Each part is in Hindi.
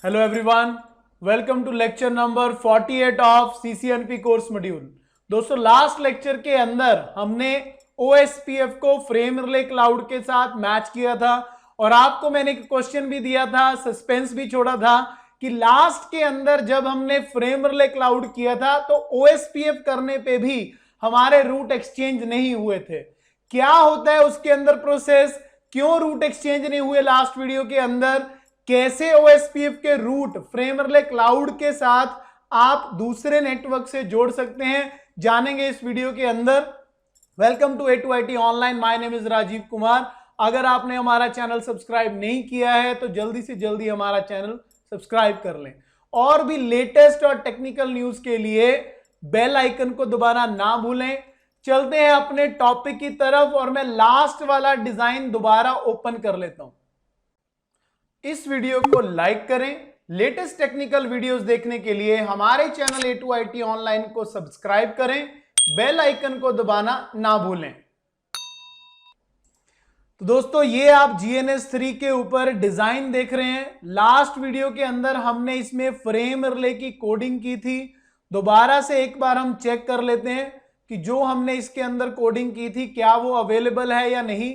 Hello everyone, welcome to lecture number 48 of CCNP course module. दोस्तों, लास्ट लेक्चर के अंदर हमने OSPF को फ्रेम रिले क्लाउड के साथ मैच किया था और आपको मैंने एक क्वेश्चन भी दिया था, सस्पेंस भी छोड़ा था कि लास्ट के अंदर जब हमने फ्रेम रिले क्लाउड किया था तो OSPF करने पे भी हमारे रूट एक्सचेंज नहीं हुए थे। क्या होता है उसके अंदर प्रोसेस, क्यों रूट एक्सचेंज नहीं हुए लास्ट वीडियो के अंदर, कैसे OSPF के रूट फ्रेम रिले क्लाउड के साथ आप दूसरे नेटवर्क से जोड़ सकते हैं, जानेंगे इस वीडियो के अंदर। Welcome to A2IT online, my name is Rajeev Kumar. अगर आपने हमारा चैनल सब्सक्राइब नहीं किया है तो जल्दी से जल्दी हमारा चैनल सब्सक्राइब कर लें और भी लेटेस्ट और टेक्निकल न्यूज के लिए बेल आइकन को दबाना ना भूलें। चलते हैं अपने टॉपिक की तरफ और मैं लास्ट वाला डिजाइन दोबारा ओपन कर लेता हूं। इस वीडियो को लाइक करें। लेटेस्ट टेक्निकल वीडियोस देखने के लिए हमारे चैनल A2IT ऑनलाइन को सब्सक्राइब करें, बेल आइकन को दबाना ना भूलें। तो दोस्तों, ये आप GNS3 के ऊपर डिजाइन देख रहे हैं। लास्ट वीडियो के अंदर हमने इसमें फ्रेम रिले की कोडिंग की थी। दोबारा से एक बार हम चेक कर लेते हैं कि जो हमने इसके अंदर कोडिंग की थी क्या वो अवेलेबल है या नहीं,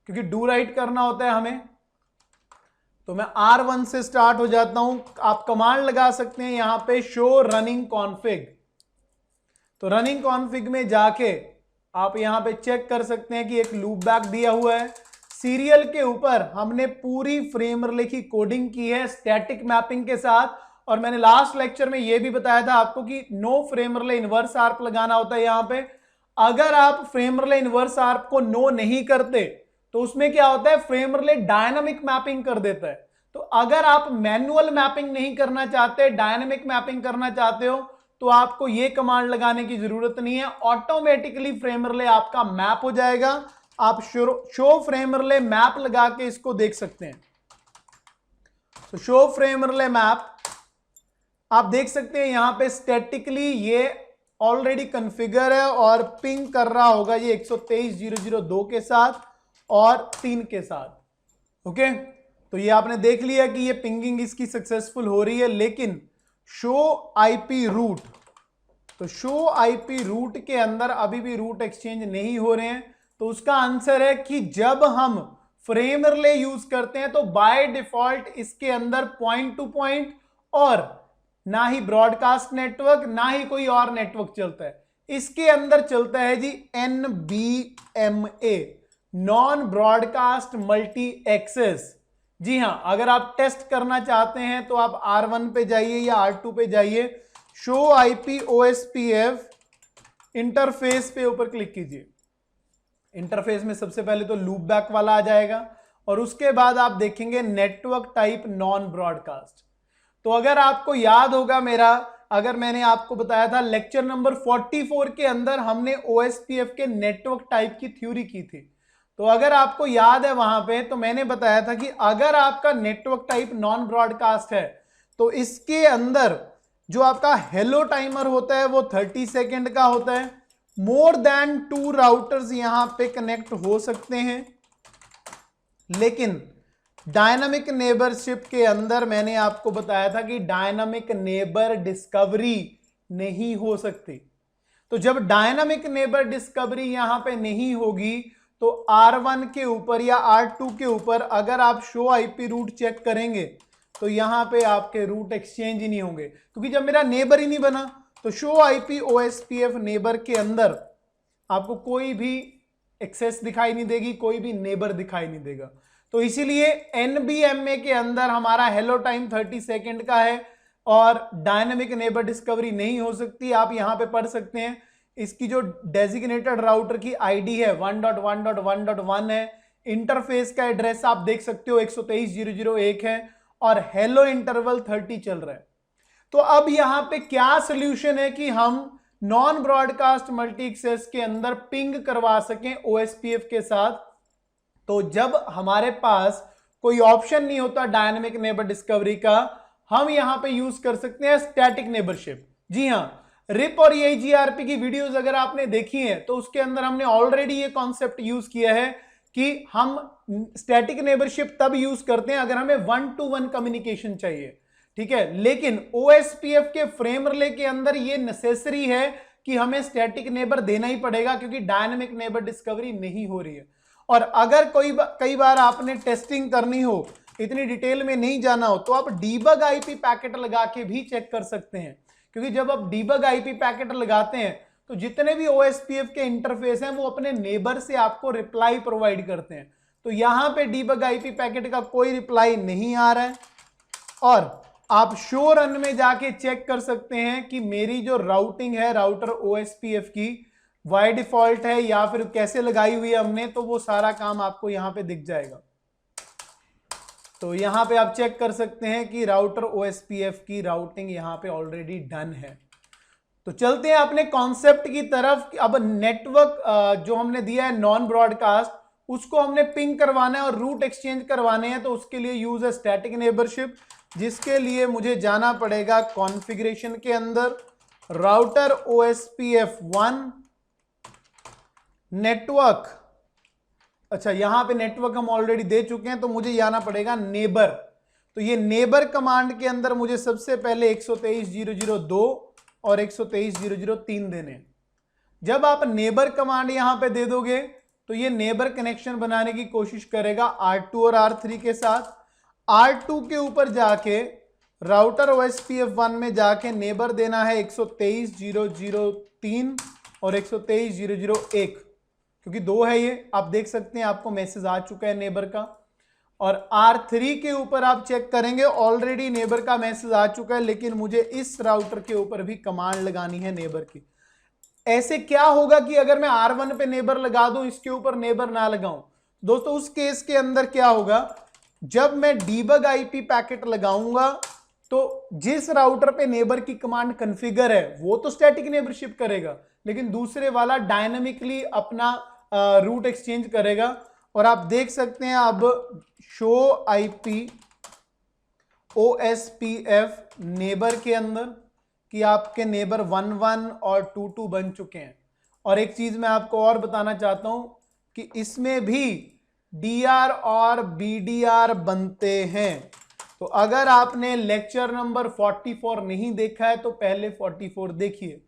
क्योंकि डू राइट करना होता है हमें। तो मैं R1 से स्टार्ट हो जाता हूं। आप कमांड लगा सकते हैं यहां पे शो रनिंग कॉन्फ़िग। तो रनिंग कॉन्फ़िग में जाके आप यहां पे चेक कर सकते हैं कि एक लूप बैक दिया हुआ है। सीरियल के ऊपर हमने पूरी फ्रेम रिले की कोडिंग की है स्टैटिक मैपिंग के साथ। और मैंने लास्ट लेक्चर में यह भी बताया था आपको कि no frame relay inverse ARP लगाना होता है यहां पे। अगर आप फ्रेम रिले इनवर्स आर्प को नो नहीं करते तो उसमें क्या होता है, फ्रेम रिले डायनामिक मैपिंग कर देता है। तो अगर आप मैनुअल मैपिंग नहीं करना चाहते, डायनामिक मैपिंग करना चाहते हो, तो आपको यह कमांड लगाने की जरूरत नहीं है। ऑटोमेटिकली फ्रेम रिले आपका मैप हो जाएगा। आप शो फ्रेम रिले मैप लगा के इसको देख सकते हैं। तो शो फ्रेम रिले मैप आप देख सकते हैं यहां पे स्टैटिकली ये ऑलरेडी कॉन्फ़िगर है और पिंग कर रहा होगा ये 123.0.0.2 के साथ और 3 के साथ। ओके, तो ये आपने देख लिया कि ये पिंगिंग इसकी सक्सेसफुल हो रही है। लेकिन शो आईपी रूट, तो शो आईपी रूट के अंदर अभी भी रूट एक्सचेंज नहीं हो रहे हैं। तो उसका आंसर है कि जब हम फ्रेम रिले यूज करते हैं तो बाय डिफॉल्ट इसके अंदर पॉइंट टू पॉइंट और ना ही ब्रॉडकास्ट नेटवर्क ना ही कोई और नेटवर्क चलता है। इसके अंदर चलता है जी NBMA, non broadcast multi access. जी हां, अगर आप टेस्ट करना चाहते हैं तो आप R1 पे जाइए या R2 पे जाइए, शो IP OSPF इंटरफेस पे ऊपर क्लिक कीजिए। इंटरफेस में सबसे पहले तो लूप बैक वाला आ जाएगा और उसके बाद आप देखेंगे नेटवर्क टाइप नॉन ब्रॉडकास्ट। तो अगर आपको याद होगा अगर मैंने आपको बताया था लेक्चर नंबर 44 के अंदर हमने OSPF के नेटवर्क टाइप की थ्योरी की थी। तो अगर आपको याद है वहां पे, तो मैंने बताया था कि अगर आपका नेटवर्क टाइप नॉन ब्रॉडकास्ट है तो इसके अंदर जो आपका हेलो टाइमर होता है वो 30 सेकेंड का होता है। मोर देन 2 राउटर्स यहां पे कनेक्ट हो सकते हैं। लेकिन डायनामिक नेबरशिप के अंदर मैंने आपको बताया था कि डायनामिक नेबर डिस्कवरी नहीं हो सकती। तो जब डायनामिक नेबर डिस्कवरी यहां पे नहीं होगी तो R1 के ऊपर या R2 के ऊपर अगर आप शो आईपी रूट चेक करेंगे तो यहां पे आपके रूट एक्सचेंज ही नहीं होंगे, क्योंकि जब मेरा नेबर ही नहीं बना तो शो आईपी OSPF नेबर के अंदर आपको कोई भी एक्सेस दिखाई नहीं देगी, कोई भी नेबर दिखाई नहीं देगा। तो इसीलिए NBMA के अंदर हमारा हेलो टाइम 30 सेकेंड का है और डायनामिक नेबर डिस्कवरी नहीं हो सकती। आप यहां पे पढ़ सकते हैं इसकी जो डेजिग्नेटेड राउटर की आईडी है 1.1.1.1 है। इंटरफेस का एड्रेस आप देख सकते हो 123.0.0.1 है और हेलो इंटरवल 30 चल रहा है। तो अब यहां पे क्या सोल्यूशन है कि हम नॉन ब्रॉडकास्ट मल्टी एक्सेस के अंदर पिंग करवा सकें OSPF के साथ। तो जब हमारे पास कोई ऑप्शन नहीं होता डायनामिक नेबर डिस्कवरी का, हम यहां पे यूज कर सकते हैं स्टैटिक नेबरशिप। जी हां, रिप और EIGRP की वीडियोस अगर आपने देखी हैं तो उसके अंदर हमने ऑलरेडी ये कॉन्सेप्ट यूज किया है कि हम स्टैटिक नेबरशिप तब यूज करते हैं अगर हमें 1-to-1 कम्युनिकेशन चाहिए। ठीक है, लेकिन OSPF के फ्रेम रिले के अंदर ये नेसेसरी है कि हमें स्टैटिक नेबर देना ही पड़ेगा, क्योंकि डायनेमिक नेबर डिस्कवरी नहीं हो रही है। और अगर कई बार आपने टेस्टिंग करनी हो, इतनी डिटेल में नहीं जाना हो, तो आप डीबग आईपी पैकेट लगा के भी चेक कर सकते हैं, क्योंकि जब आप डीबग आईपी पैकेट लगाते हैं तो जितने भी OSPF के इंटरफेस हैं वो अपने नेबर से आपको रिप्लाई प्रोवाइड करते हैं। तो यहां पे डीबग आईपी पैकेट का कोई रिप्लाई नहीं आ रहा है, और आप शो रन में जाके चेक कर सकते हैं कि मेरी जो राउटिंग है राउटर OSPF की बाय डिफॉल्ट है या फिर कैसे लगाई हुई है हमने, तो वो सारा काम आपको यहां पे दिख जाएगा। तो यहां पे आप चेक कर सकते हैं कि राउटर OSPF की राउटिंग यहां पे ऑलरेडी डन है। तो चलते हैं अपने कॉन्सेप्ट की तरफ। अब नेटवर्क जो हमने दिया है नॉन ब्रॉडकास्ट, उसको हमने पिंग करवाना है और रूट एक्सचेंज करवाने हैं। तो उसके लिए यूज है स्टैटिक नेबरशिप, जिसके लिए मुझे जाना पड़ेगा कॉन्फ़िगरेशन के अंदर, राउटर OSPF 1 नेटवर्क। अच्छा, यहां पे नेटवर्क हम ऑलरेडी दे चुके हैं, तो मुझे जाना पड़ेगा नेबर। तो ये नेबर कमांड के अंदर मुझे सबसे पहले 123.0.0.2 और 123.0.0.3 देने। जब आप नेबर कमांड यहां पे दे दोगे तो ये नेबर कनेक्शन बनाने की कोशिश करेगा R2 और R3 के साथ। R2 के ऊपर जाके राउटर OSPF 1 में जाके नेबर देना है 123.0.0.3 और 123.0.0.1, क्योंकि 2 है ये, आप देख सकते हैं आपको मैसेज आ चुका है नेबर का। और R3 के ऊपर आप चेक करेंगे, ऑलरेडी नेबर का मैसेज आ चुका है, लेकिन मुझे इस राउटर के ऊपर भी कमांड लगानी है नेबर की। ऐसे क्या होगा कि अगर मैं R1 पे नेबर लगा दूं, इसके ऊपर नेबर ना लगाऊं, दोस्तों उस केस के अंदर क्या होगा, जब मैं डीबग आईपी पैकेट लगाऊंगा तो जिस राउटर पे नेबर की कमांड कॉन्फ़िगर है वो तो स्टैटिक नेबरशिप करेगा, लेकिन दूसरे वाला डायनामिकली अपना रूट एक्सचेंज करेगा। और आप देख सकते हैं अब शो आईपी OSPF नेबर के अंदर कि आपके नेबर 1.1 और 2.2 बन चुके हैं। और एक चीज मैं आपको और बताना चाहता हूं कि इसमें भी DR और BDR बनते हैं। तो अगर आपने लेक्चर नंबर 44 नहीं देखा है तो पहले 44 देखिए।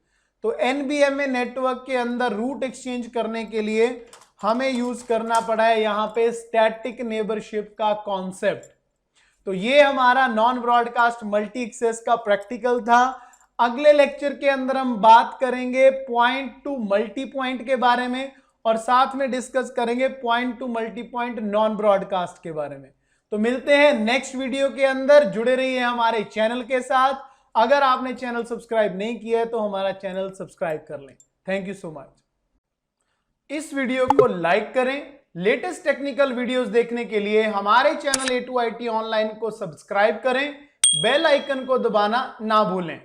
तो NBMA नेटवर्क के अंदर रूट एक्सचेंज करने के लिए हमें यूज करना पड़ा है यहां पे स्टैटिक नेबरशिप का कॉन्सेप्ट। तो ये हमारा नॉन ब्रॉडकास्ट मल्टी एक्सेस का प्रैक्टिकल था। अगले लेक्चर के अंदर हम बात करेंगे पॉइंट टू मल्टी पॉइंट के बारे में, और साथ में डिस्कस करेंगे point two multi point non broadcast के बारे में। तो मिलते हैं नेक्स्ट वीडियो के अंदर। जुड़े रहिए हमारे चैनल के साथ। अगर आपने चैनल सब्सक्राइब नहीं किया है तो हमारा चैनल सब्सक्राइब कर लें। Thank you so much. इस वीडियो को लाइक करें। लेटेस्ट टेक्निकल वीडियोस देखने के लिए हमारे चैनल A2IT ऑनलाइन को सब्सक्राइब करें। बेल आइकन को दबाना ना भूलें।